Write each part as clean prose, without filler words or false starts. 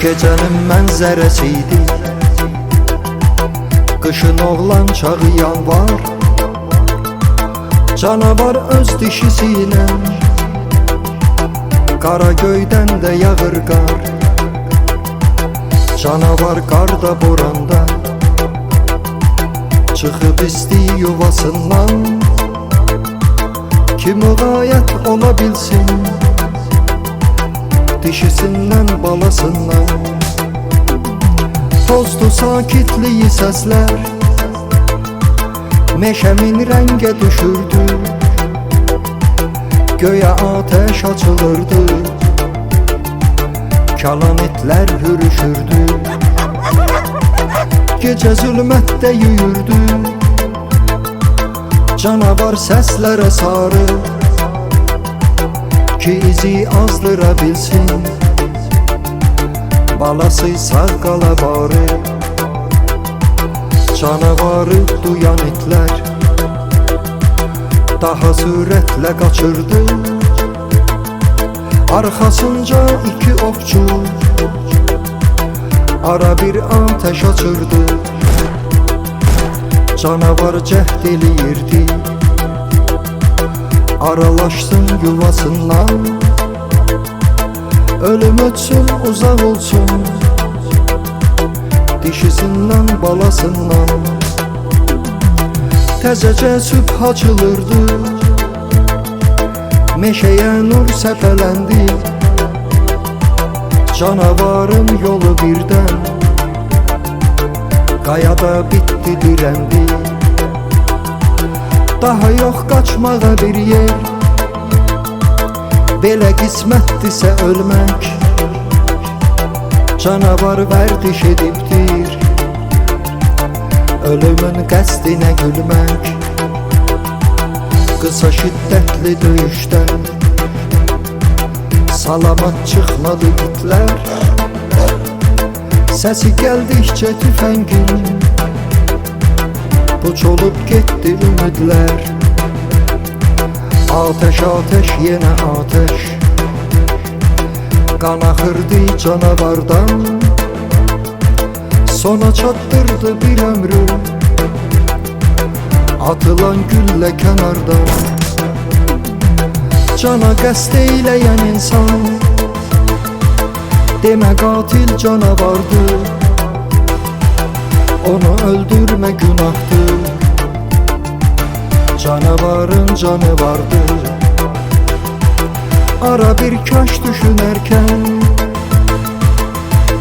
Gecenin mənzərəsiydi, qışın oğlan çağı yanvar. Canavar öz dişisiyle qara göydən də yağır qar. Canavar qarda boranda çıxıb istəyir yuvasından. Ki müğayət ola bilsin dişisindən balasından. Tozdu sakitliyi səslər, meşəmin rəngə düşürdü. Göyə ateş açılırdı, kalanetlər hürüşürdü. Gecə zülmətdə yüyürdü, canavar səslərə sarı. Ki izi azdıra bilsin, balası sağ qala bari. Canavarı duyan itlər daha sürətlə qaçırdı. Arxasınca iki ovçu ara bir ateş açırdı. Canavar cəhd eləyirdi, aralaşsın yuvasından. Ölüm ötsün, uzaq olsun dişisindən balasından. Təzəcə sübh açılırdı, meşəyə nur səpələndi. Canavarın yolu birdən qayada bitdi, dirəndi. Daha yox qaçmağa bir yer, belə qismətdirsə ölmək. Canavar vərdiş edibdir, ölümün qəsdinə gülmək. Qısa şiddətli döyüşdən salamat çıxmadı itlər. Səsi gəldikcə tüfəngin puç olub getdi ümidlər. Ateş, ateş, yenə ateş qan axırdı canavardan. Sona çatdırdı bir ömrü atılan güllə kənardan. Cana qəsd eyləyən insan demə qatil canavardır. Onu öldürmə günahdır, canavarın canı vardır. Ara bir kaş düşünərkən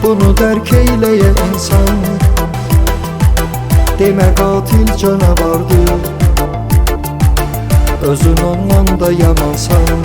bunu dərk eyləyə insan. Demə qatil canavardır, özün ondan da yamansan.